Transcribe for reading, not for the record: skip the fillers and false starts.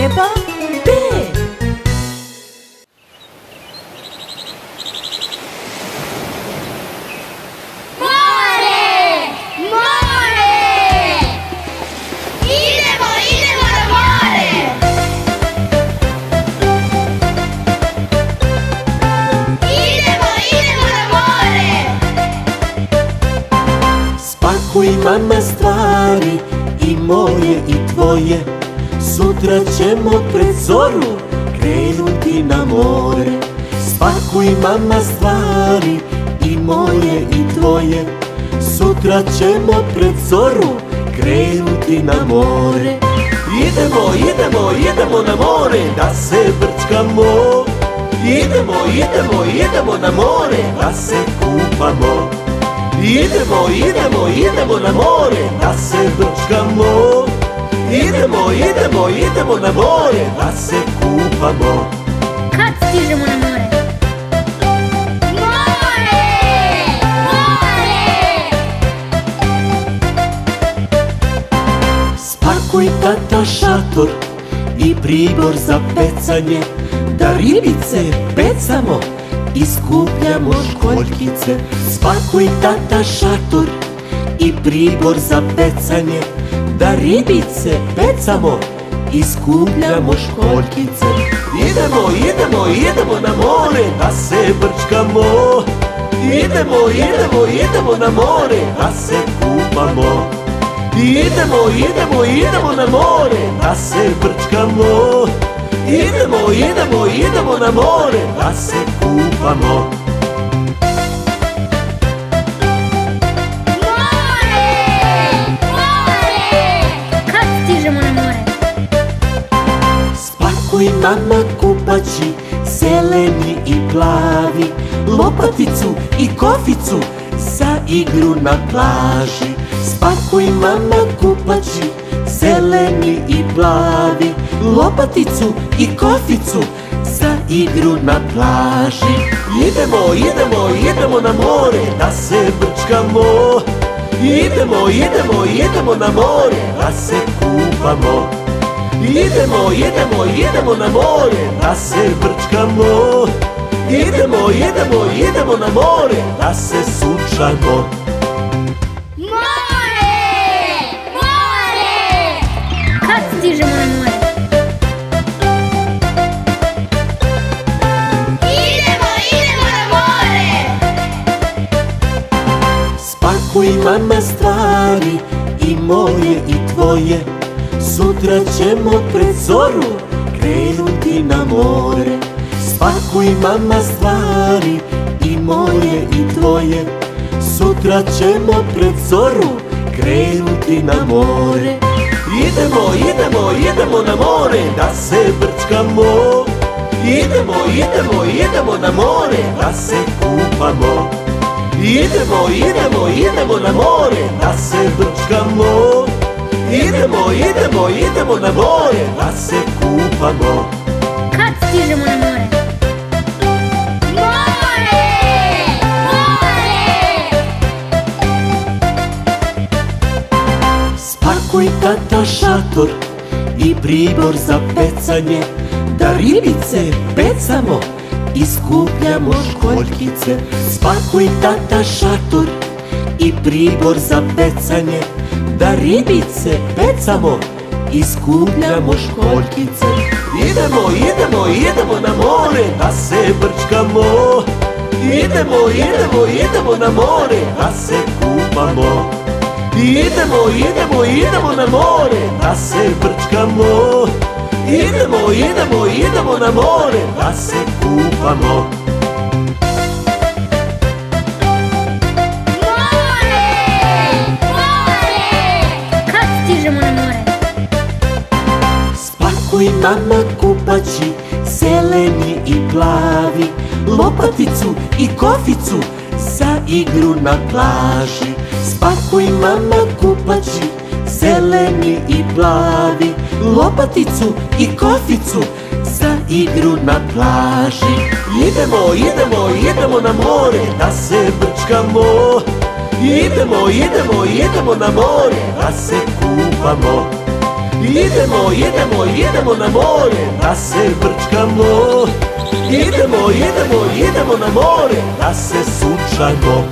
treba B. Spakuj mama stvari i moje i tvoje, sutra ćemo pred zoru krenuti na more. Spakuj mama stvari i moje i tvoje, sutra ćemo pred zoru krenuti na more. Idemo, idemo, idemo na more da se brčkamo. Idemo, idemo, idemo na more da se kupamo. Idemo, idemo, idemo na more da se brčkamo. Idemo, idemo, idemo na more da se kupamo. Kad stižemo na more? More! More! Spakuj tata šator i pribor za pecanje, da ribice pecamo i skupljamo školjkice. Spakuj tata šator i pribor za pecanje, da ribice pecamo i skupljamo školjkice. Idemo, idemo, idemo na more da se brčkamo. Idemo, idemo, idemo na more da se kupamo. Idemo, idemo, idemo na more da se brčkamo. Idemo, idemo, idemo na more da se kupamo. More! More! Kad stižemo na more? Spakuj mama kupaći, zeleni i plavi, lopaticu i koficu za igru na plaži. Spakuj mama kupaći, zeleni i plavi, lopaticu i koficu za igru na plaži. Idemo, idemo, idemo na more da se brčkamo. Idemo, idemo, idemo na more da se kupamo. Idemo, idemo, idemo na more da se brčkamo. Idemo, idemo, idemo na more da se sunčamo. More! More! Kad stižemo na more? Idemo, idemo na more! Spakuj mama stvari i moje i tvoje, sutra ćemo pred zoru krenuti na more. Spakuj mama stvari i moje i tvoje, sutra ćemo pred zoru krenuti na more. Idemo, idemo, idemo na more da se brčkamo. Idemo, idemo, idemo na more da se kupamo. Idemo, idemo, idemo na more da se brčkamo. Idemo, idemo, idemo na more da se kupamo. Kad stižemo na more? More! More! Spakuj tata šator i pribor za pecanje, da ribice pecamo i skupljamo školjkice. Spakuj tata šator i pribor za pecanje, da ribice pecamo i skupljamo školjkice. Idemo, idemo, idemo na more da se brčkamo. Idemo, idemo, idemo na more da se kupamo. Idemo, idemo, idemo na more da se brčkamo. Idemo, idemo, idemo na more da se kupamo. More! More! Kad stižemo na more? Spakuj mama kupaći, zeleni i plavi, lopaticu i koficu za igru na plaži. Spakuj mama kupaći, zeleni i plavi, lopaticu i koficu za igru na plaži. Idemo, idemo, idemo na more da se brčkamo. Idemo, idemo, idemo na more da se kupamo. idemo, idemo, idemo na more, da se brčkamo. Idemo, idemo, idemo na more, da se sunčamo.